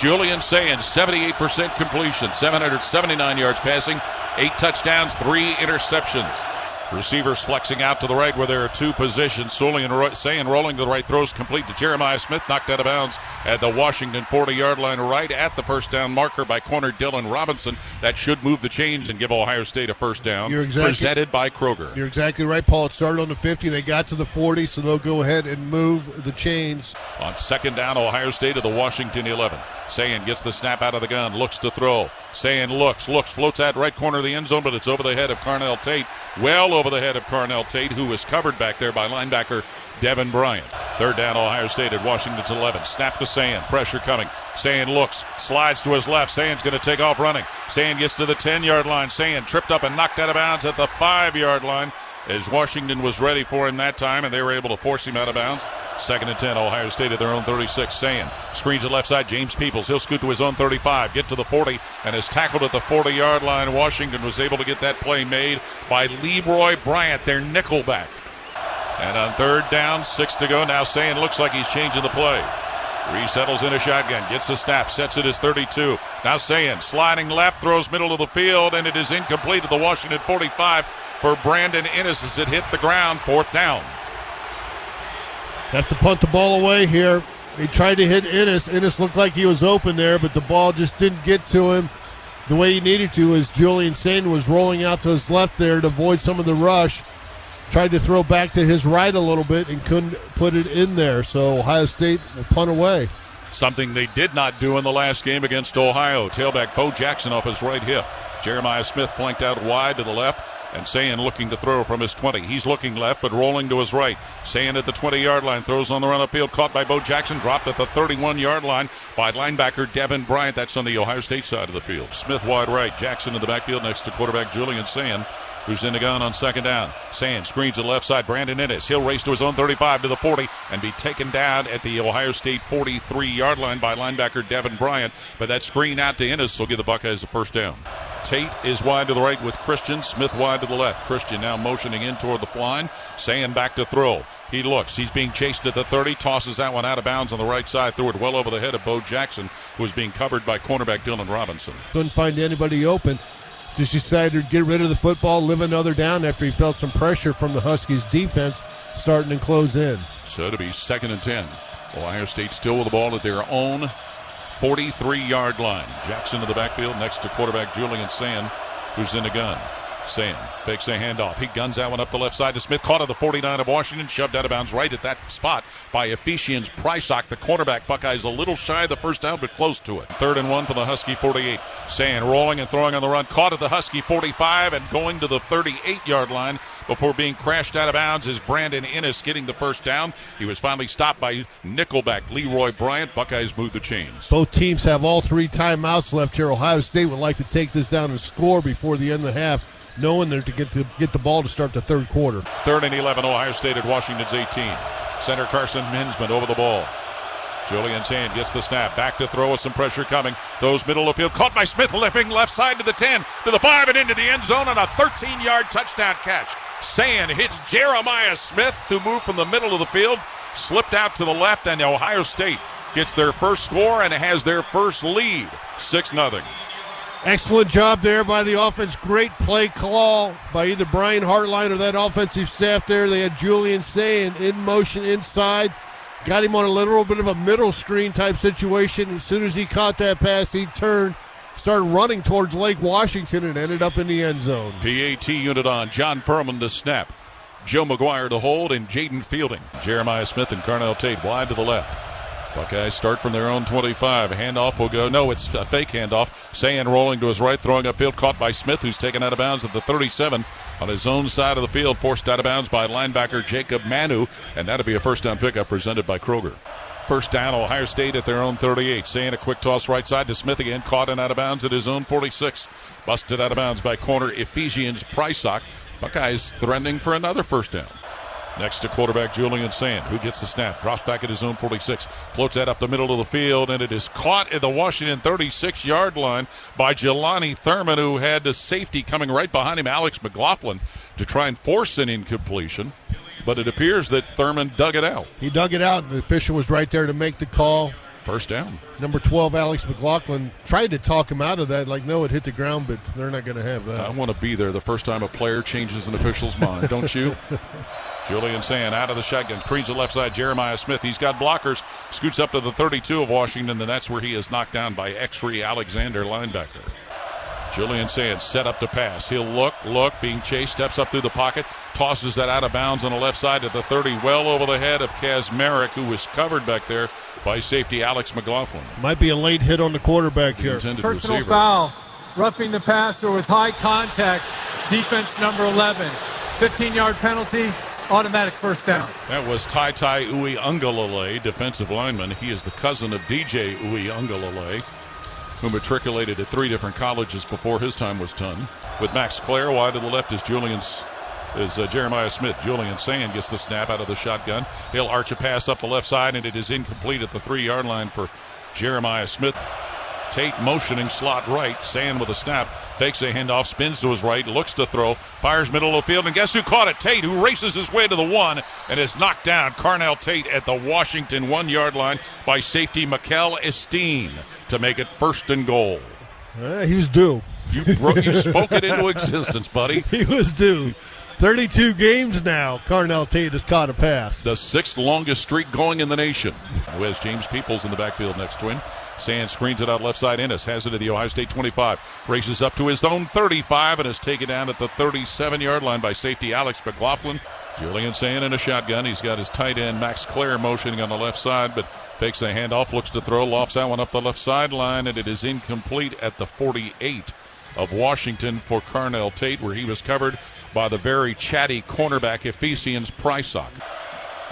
Julian Sayin, 78% completion, 779 yards passing, 8 touchdowns, 3 interceptions. Receivers flexing out to the right where there are 2 positions. Sayin rolling to the right, throws complete to Jeremiah Smith, knocked out of bounds at the Washington 40-yard line, right at the first down marker by corner Dylan Robinson. That should move the chains and give Ohio State a first down. Presented by Kroger. You're exactly right, Paul. It started on the 50. They got to the 40, so they'll go ahead and move the chains. On second down, Ohio State at the Washington 11. Sayin gets the snap out of the gun, looks to throw. Sayin looks, floats out right corner of the end zone, but it's over the head of Carnell Tate. Well over the head of Carnell Tate, who was covered back there by linebacker Devin Bryant. Third down, Ohio State at Washington's 11. Snap to Sayin, pressure coming. Sayin looks, slides to his left. Sayin's going to take off running. Sayin gets to the 10-yard line. Sayin tripped up and knocked out of bounds at the 5-yard line as Washington was ready for him that time, and they were able to force him out of bounds. Second and 10, Ohio State at their own 36. Sayin screens at left side. James Peoples, he'll scoot to his own 35, get to the 40, and is tackled at the 40-yard line. Washington was able to get that play made by Leroy Bryant, their nickelback. And on third down, 6 to go. Now Sayin looks like he's changing the play. Resettles in a shotgun, gets a snap, sets it as 32. Now Sayin sliding left, throws middle of the field, and it is incomplete at the Washington 45 for Brandon Innes as it hit the ground. 4th down. Have to punt the ball away here. He tried to hit Innes. Innes looked like he was open there, but the ball just didn't get to him the way he needed to as Julian Sayin was rolling out to his left there to avoid some of the rush. Tried to throw back to his right a little bit and couldn't put it in there. So Ohio State will punt away. Something they did not do in the last game against Ohio. Tailback Bo Jackson off his right hip. Jeremiah Smith flanked out wide to the left. And Sayin looking to throw from his 20. He's looking left, but rolling to his right. Sayin at the 20-yard line, throws on the run upfield, caught by Bo Jackson, dropped at the 31-yard line by linebacker Devin Bryant. That's on the Ohio State side of the field. Smith wide right, Jackson in the backfield next to quarterback Julian Sayin, who's in the gun on second down. Sayin screens to the left side, Brandon Innes. He'll race to his own 35 to the 40 and be taken down at the Ohio State 43-yard line by linebacker Devin Bryant. But that screen out to Innes will give the Buckeyes a first down. Tate is wide to the right with Christian. Smith wide to the left. Christian now motioning in toward the line. Sayin back to throw. He looks. He's being chased at the 30. Tosses that one out of bounds on the right side. Threw it well over the head of Bo Jackson, who was being covered by cornerback Dylan Robinson. Couldn't find anybody open. Just decided to get rid of the football, live another down after he felt some pressure from the Huskies defense starting to close in. So to be second and 10. Ohio State still with the ball at their own 43-yard line. Jackson to the backfield next to quarterback Julian Sayin, who's in the gun. Sayin fakes a handoff. He guns that one up the left side to Smith. Caught at the 49 of Washington. Shoved out of bounds right at that spot by Ephesians Prysock, the quarterback. Buckeyes a little shy of the first down, but close to it. 3rd and 1 for the Husky 48. Sayin rolling and throwing on the run. Caught at the Husky 45 and going to the 38-yard line before being crashed out of bounds is Brandon Innes getting the first down. He was finally stopped by nickelback Leroy Bryant. Buckeyes move the chains. Both teams have all 3 timeouts left here. Ohio State would like to take this down and score before the end of the half, knowing they're to get the ball to start the third quarter. 3rd and 11, Ohio State at Washington's 18. Center Carson Hinsman over the ball. Julian Sayin gets the snap. Back to throw with some pressure coming. Throws middle of the field. Caught by Smith, lifting left side to the 10, to the 5, and into the end zone on a 13-yard touchdown catch. Sayin hits Jeremiah Smith, who moved from the middle of the field, slipped out to the left, and Ohio State gets their first score and has their first lead, 6-0. Excellent job there by the offense. Great play call by either Brian Hartline or that offensive staff there. They had Julian Sayin in motion inside. Got him on a little bit of a middle screen type situation. As soon as he caught that pass, he turned, started running towards Lake Washington, and ended up in the end zone. PAT unit on. John Furman to snap. Joe McGuire to hold, and Jaden Fielding. Jeremiah Smith and Carnell Tate wide to the left. Buckeyes start from their own 25. Handoff will go. No, it's a fake handoff. Sayin rolling to his right, throwing upfield, caught by Smith, who's taken out of bounds at the 37 on his own side of the field, forced out of bounds by linebacker Jacob Manu, and that'll be a first down pickup presented by Kroger. First down, Ohio State at their own 38. Sayin a quick toss right side to Smith again, caught and out of bounds at his own 46. Busted out of bounds by corner Ephesians Prysock. Buckeyes threatening for another first down. Next to quarterback Julian Sayin, who gets the snap, drops back at his own 46, floats that up the middle of the field, and it is caught at the Washington 36-yard line by Jelani Thurman, who had the safety coming right behind him, Alex McLaughlin, to try and force an incompletion. But it appears that Thurman dug it out. He dug it out, and the official was right there to make the call. First down. Number 12, Alex McLaughlin, tried to talk him out of that. Like, no, it hit the ground, but they're not going to have that. I want to be there the first time a player changes an official's mind, don't you? Julian Sayin out of the shotgun, creams the left side. Jeremiah Smith, he's got blockers, scoots up to the 32 of Washington, and that's where he is knocked down by X-Ray Alexander, linebacker. Julian Sayin set up to pass. He'll look, being chased, steps up through the pocket, tosses that out of bounds on the left side at the 30, well over the head of Kaz Merrick, who was covered back there by safety Alex McLaughlin. Might be a late hit on the quarterback here. Personal foul, roughing the passer with high contact, defense number 11. 15-yard penalty, automatic first down. That was Tai Uiagalelei, defensive lineman. He is the cousin of DJ Uiagalelei, who matriculated at 3 different colleges before his time was done. With Max Clare wide to the left is Jeremiah Smith. Julian Sayin gets the snap out of the shotgun. He'll arch a pass up the left side, and it is incomplete at the 3-yard line for Jeremiah Smith. Tate motioning slot right. Sayin with a snap. Fakes a handoff, spins to his right, looks to throw, fires middle of the field, and guess who caught it? Tate, who races his way to the 1 and is knocked down. Carnell Tate at the Washington 1-yard line by safety Mikel Esteen to make it 1st and goal. He was due. You spoke it into existence, buddy. He was due. 32 games now, Carnell Tate has caught a pass. The 6th longest streak going in the nation. Who has James Peoples in the backfield next to him. Sayin screens it out left side. Ennis has it at the Ohio State 25. Races up to his own 35 and is taken down at the 37-yard line by safety Alex McLaughlin. Julian Sayin in a shotgun. He's got his tight end Max Clare motioning on the left side, but fakes a handoff, looks to throw, lofts that one up the left sideline, and it is incomplete at the 48 of Washington for Carnell Tate, where he was covered by the very chatty cornerback Ephesians Prysock.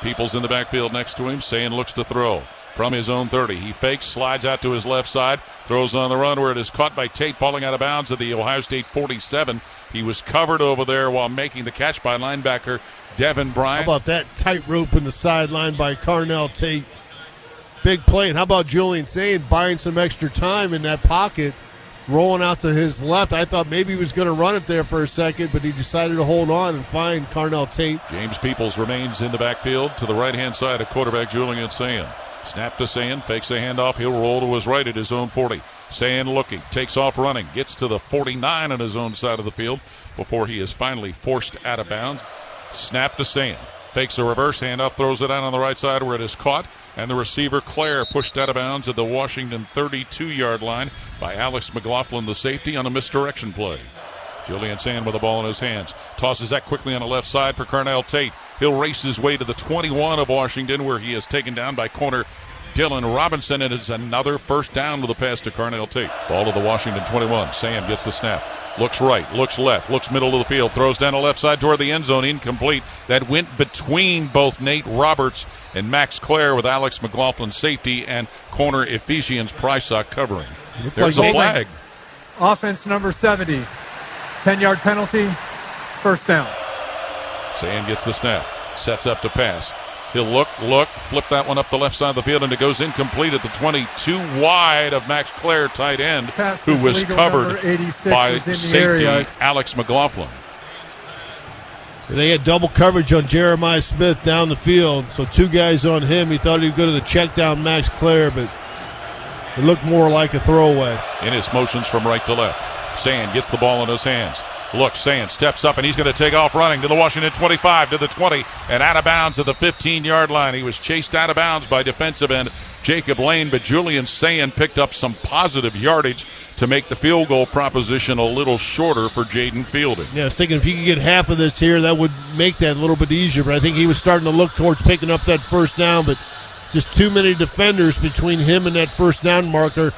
Peoples in the backfield next to him. Sayin looks to throw from his own 30. He fakes, slides out to his left side, throws on the run where it is caught by Tate, falling out of bounds at the Ohio State 47. He was covered over there while making the catch by linebacker Devin Bryant. How about that tightrope in the sideline by Carnell Tate? Big play. And how about Julian Sayin buying some extra time in that pocket, rolling out to his left? I thought maybe he was going to run it there for a second, but he decided to hold on and find Carnell Tate. James Peoples remains in the backfield to the right-hand side of quarterback Julian Sayin. Snap to Sayin, fakes a handoff. He'll roll to his right at his own 40. Sayin looking, takes off running, gets to the 49 on his own side of the field before he is finally forced out of bounds. Snap to Sayin, fakes a reverse handoff, throws it out on the right side where it is caught, and the receiver Clare pushed out of bounds at the Washington 32-yard line by Alex McLaughlin, the safety, on a misdirection play. Julian Sayin with the ball in his hands, tosses that quickly on the left side for Carnell Tate. He'll race his way to the 21 of Washington, where he is taken down by corner Dylan Robinson, and it's another first down with a pass to Carnell Tate. Ball to the Washington 21. Sayin gets the snap. Looks right, looks left, looks middle of the field, throws down the left side toward the end zone, incomplete. That went between both Nate Roberts and Max Clare, with Alex McLaughlin safety and corner Ephesians Prysock covering. There's a flag. Offense number 70. 10-yard penalty, first down. Sayin gets the snap, sets up to pass. He'll look, flip that one up the left side of the field, and it goes incomplete at the 22 wide of Max Clare, tight end, who was covered by safety Alex McLaughlin. They had double coverage on Jeremiah Smith down the field, so 2 guys on him. He thought he'd go to the check down Max Clare, but it looked more like a throwaway. In his motions from right to left, Sayin gets the ball in his hands. Look, Sayin steps up, and he's going to take off running to the Washington 25, to the 20, and out of bounds at the 15-yard line. He was chased out of bounds by defensive end Jacob Lane, but Julian Sayin picked up some positive yardage to make the field goal proposition a little shorter for Jaden Fielding. Yeah, I was thinking if you could get half of this here, that would make that a little bit easier, but I think he was starting to look towards picking up that first down, but just too many defenders between him and that first down marker.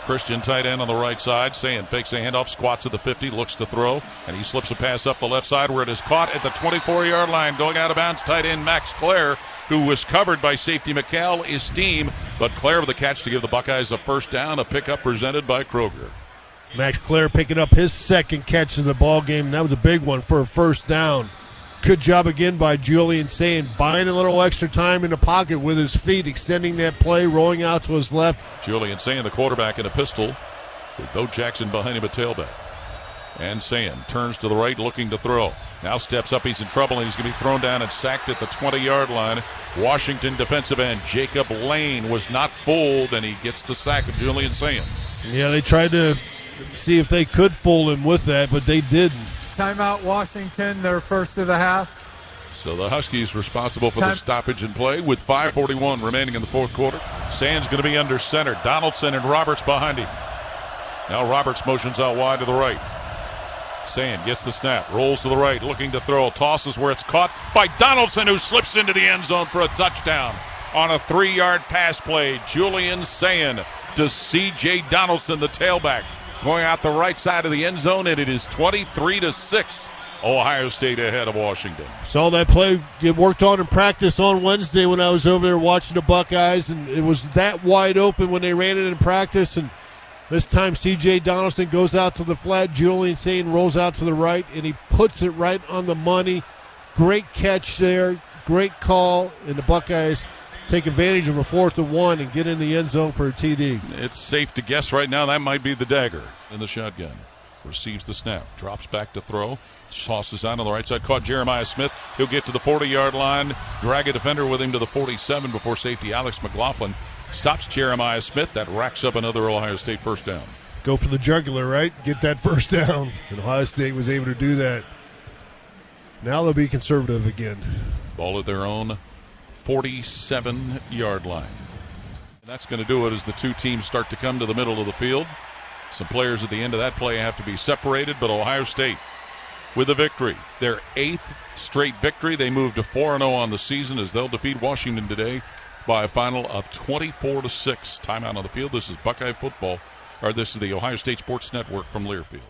Christian tight end on the right side. Sayin fakes a handoff, squats at the 50, looks to throw, and he slips a pass up the left side where it is caught at the 24-yard line. Going out of bounds, tight end Max Clare, who was covered by safety Mikel Esteen, but Clare with the catch to give the Buckeyes a first down, a pickup presented by Kroger. Max Clare picking up his second catch of the ball game, and that was a big one for a first down. Good job again by Julian Sayin, buying a little extra time in the pocket with his feet, extending that play, rolling out to his left. Julian Sayin, the quarterback, in a pistol, with Bo Jackson behind him at tailback. And Sayin turns to the right, looking to throw. Now steps up, he's in trouble, and he's going to be thrown down and sacked at the 20-yard line. Washington defensive end Jacob Lane was not fooled, and he gets the sack of Julian Sayin. Yeah, they tried to see if they could fool him with that, but they didn't. Timeout Washington, their first of the half. So the Huskies responsible for the stoppage in play with 5:41 remaining in the fourth quarter. Sayin's going to be under center. Donaldson and Roberts behind him. Now Roberts motions out wide to the right. Sayin gets the snap, rolls to the right, looking to throw, tosses where it's caught by Donaldson, who slips into the end zone for a touchdown on a 3-yard pass play. Julian Sayin to C.J. Donaldson, the tailback, going out the right side of the end zone, and it is 23-6. Ohio State ahead of Washington. Saw that play get worked on in practice on Wednesday when I was over there watching the Buckeyes, and it was that wide open when they ran it in practice, and this time C.J. Donaldson goes out to the flat. Julian Sayin rolls out to the right, and he puts it right on the money. Great catch there. Great call, and the Buckeyes take advantage of a 4th and 1 and get in the end zone for a TD. It's safe to guess right now that might be the dagger in the shotgun. Receives the snap, drops back to throw, tosses out on the right side, caught Jeremiah Smith. He'll get to the 40-yard line, drag a defender with him to the 47 before safety Alex McLaughlin stops Jeremiah Smith. That racks up another Ohio State first down. Go for the jugular, right? Get that first down. And Ohio State was able to do that. Now they'll be conservative again. Ball at their own 47-yard line. And that's going to do it as the two teams start to come to the middle of the field. Some players at the end of that play have to be separated, but Ohio State with a victory. Their 8th straight victory. They move to 4-0 on the season as they'll defeat Washington today by a final of 24-6. Timeout on the field. This is Buckeye football, or this is the Ohio State Sports Network from Learfield.